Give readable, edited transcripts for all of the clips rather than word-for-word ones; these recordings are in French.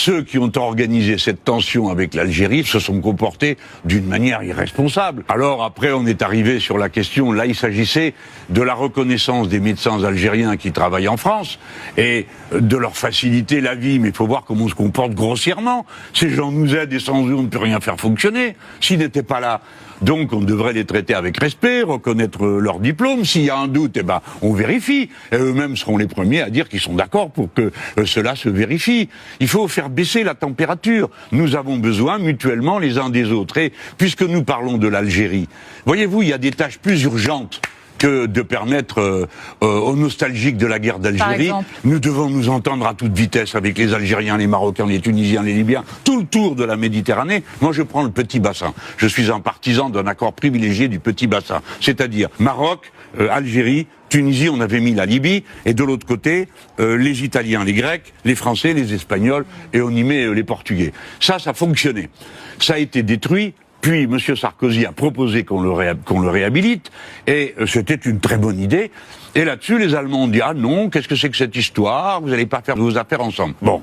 ceux qui ont organisé cette tension avec l'Algérie se sont comportés d'une manière irresponsable. Alors après, on est arrivé sur la question, là il s'agissait de la reconnaissance des médecins algériens qui travaillent en France et de leur faciliter la vie, mais il faut voir comment on se comporte grossièrement. Ces gens nous aident et sans eux on ne peut rien faire fonctionner. S'ils n'étaient pas là, donc on devrait les traiter avec respect, reconnaître leur diplôme. S'il y a un doute, eh ben, on vérifie. Et eux-mêmes seront les premiers à dire qu'ils sont d'accord pour que cela se vérifie. Il faut faire baisser la température. Nous avons besoin mutuellement les uns des autres. Et puisque nous parlons de l'Algérie, voyez-vous, il y a des tâches plus urgentes que de permettre aux nostalgiques de la guerre d'Algérie. Nous devons nous entendre à toute vitesse avec les Algériens, les Marocains, les Tunisiens, les Libyens, tout le tour de la Méditerranée. Moi, je prends le petit bassin. Je suis un partisan d'un accord privilégié du petit bassin. C'est-à-dire Maroc, Algérie, Tunisie, on avait mis la Libye, et de l'autre côté, les Italiens, les Grecs, les Français, les Espagnols, et on y met les Portugais. Ça fonctionnait. Ça a été détruit. Puis M. Sarkozy a proposé qu'on le réhabilite, et c'était une très bonne idée. Et là-dessus, les Allemands ont dit « Ah non, qu'est-ce que c'est que cette histoire? Vous n'allez pas faire vos affaires ensemble. » Bon,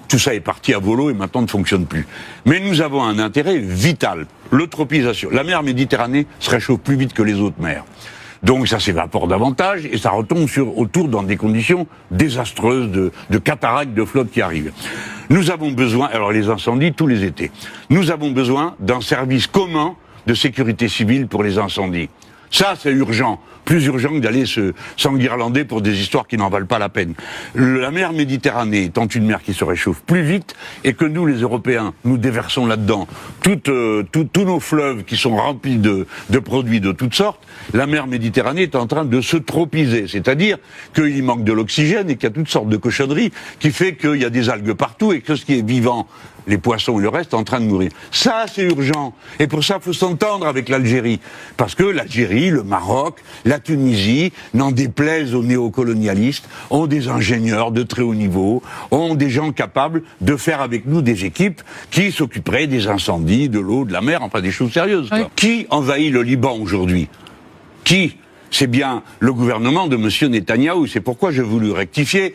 tout ça est parti à volo et maintenant ne fonctionne plus. Mais nous avons un intérêt vital, l'eutropisation. La mer Méditerranée se réchauffe plus vite que les autres mers. Donc ça s'évapore davantage et ça retombe autour dans des conditions désastreuses de cataractes de flotte qui arrivent. Nous avons besoin, alors les incendies tous les étés, nous avons besoin d'un service commun de sécurité civile pour les incendies. Ça, c'est urgent. Plus urgent que d'aller s'enguirlander pour des histoires qui n'en valent pas la peine. La mer Méditerranée étant une mer qui se réchauffe plus vite et que nous, les Européens, nous déversons là-dedans tous nos fleuves qui sont remplis de produits de toutes sortes, la mer Méditerranée est en train de se tropiser. C'est-à-dire qu'il y manque de l'oxygène et qu'il y a toutes sortes de cochonneries qui fait qu'il y a des algues partout et que ce qui est vivant, les poissons et le reste, est en train de mourir. Ça, c'est urgent. Et pour ça, il faut s'entendre avec l'Algérie. Parce que l'Algérie, le Maroc, la Tunisie, n'en déplaise aux néocolonialistes, ont des ingénieurs de très haut niveau, ont des gens capables de faire avec nous des équipes qui s'occuperaient des incendies, de l'eau, de la mer, enfin des choses sérieuses. Oui. Qui envahit le Liban aujourd'hui? Qui? C'est bien le gouvernement de M. Netanyahou. C'est pourquoi j'ai voulu rectifier.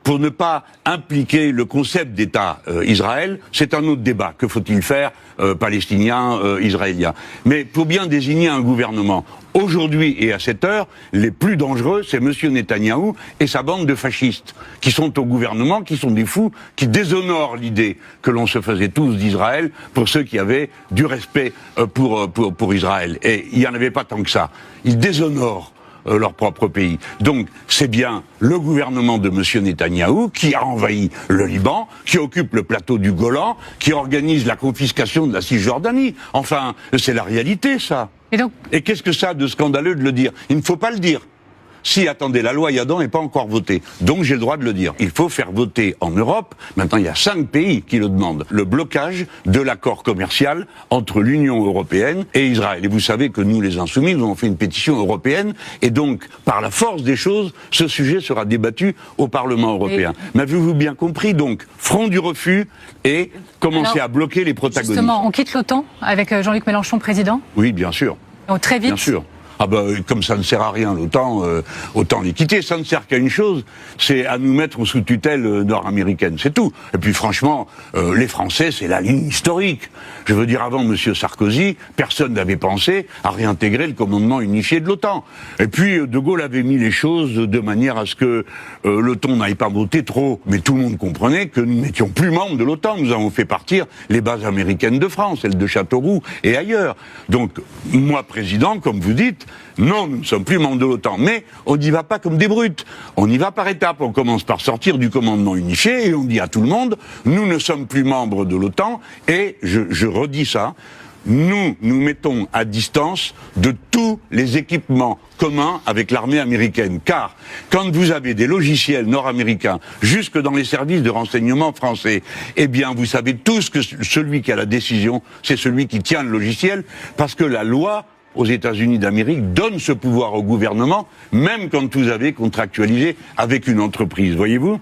Pour ne pas impliquer le concept d'État Israël, c'est un autre débat. Que faut-il faire, palestinien, israélien? Mais pour bien désigner un gouvernement, aujourd'hui et à cette heure, les plus dangereux, c'est M. Netanyahou et sa bande de fascistes, qui sont au gouvernement, qui sont des fous, qui déshonorent l'idée que l'on se faisait tous d'Israël pour ceux qui avaient du respect pour Israël. Et il n'y en avait pas tant que ça. Ils déshonorent leur propre pays. Donc, c'est bien le gouvernement de M. Netanyahou qui a envahi le Liban, qui occupe le plateau du Golan, qui organise la confiscation de la Cisjordanie. Enfin, c'est la réalité, ça. Et qu'est-ce que ça a de scandaleux de le dire? Il ne faut pas le dire. Si, attendez, la loi Yadon n'est pas encore votée. Donc j'ai le droit de le dire. Il faut faire voter en Europe, maintenant il y a 5 pays qui le demandent, le blocage de l'accord commercial entre l'Union européenne et Israël. Et vous savez que nous, les Insoumis, nous avons fait une pétition européenne, et donc, par la force des choses, ce sujet sera débattu au Parlement européen. Mais avez-vous bien compris, donc, front du refus et commencer à bloquer les protagonistes. Justement, on quitte l'OTAN avec Jean-Luc Mélenchon président? Oui, bien sûr. Donc, très vite. Bien sûr. Ah ben, comme ça ne sert à rien, l'OTAN, autant les quitter. Ça ne sert qu'à une chose, c'est à nous mettre sous tutelle nord-américaine, c'est tout. Et puis franchement, les Français, c'est la ligne historique. Je veux dire, avant M. Sarkozy, personne n'avait pensé à réintégrer le commandement unifié de l'OTAN. Et puis, De Gaulle avait mis les choses de manière à ce que l'OTAN n'aille pas monter trop. Mais tout le monde comprenait que nous n'étions plus membres de l'OTAN. Nous avons fait partir les bases américaines de France, celles de Châteauroux et ailleurs. Donc, moi, président, comme vous dites, non, nous ne sommes plus membres de l'OTAN, mais on n'y va pas comme des brutes. On y va par étapes. On commence par sortir du commandement unifié et on dit à tout le monde, nous ne sommes plus membres de l'OTAN et, je redis ça, nous mettons à distance de tous les équipements communs avec l'armée américaine. Car quand vous avez des logiciels nord-américains jusque dans les services de renseignement français, eh bien vous savez tous que celui qui a la décision, c'est celui qui tient le logiciel, parce que la loi aux États-Unis d'Amérique donne ce pouvoir au gouvernement, même quand vous avez contractualisé avec une entreprise, voyez-vous ?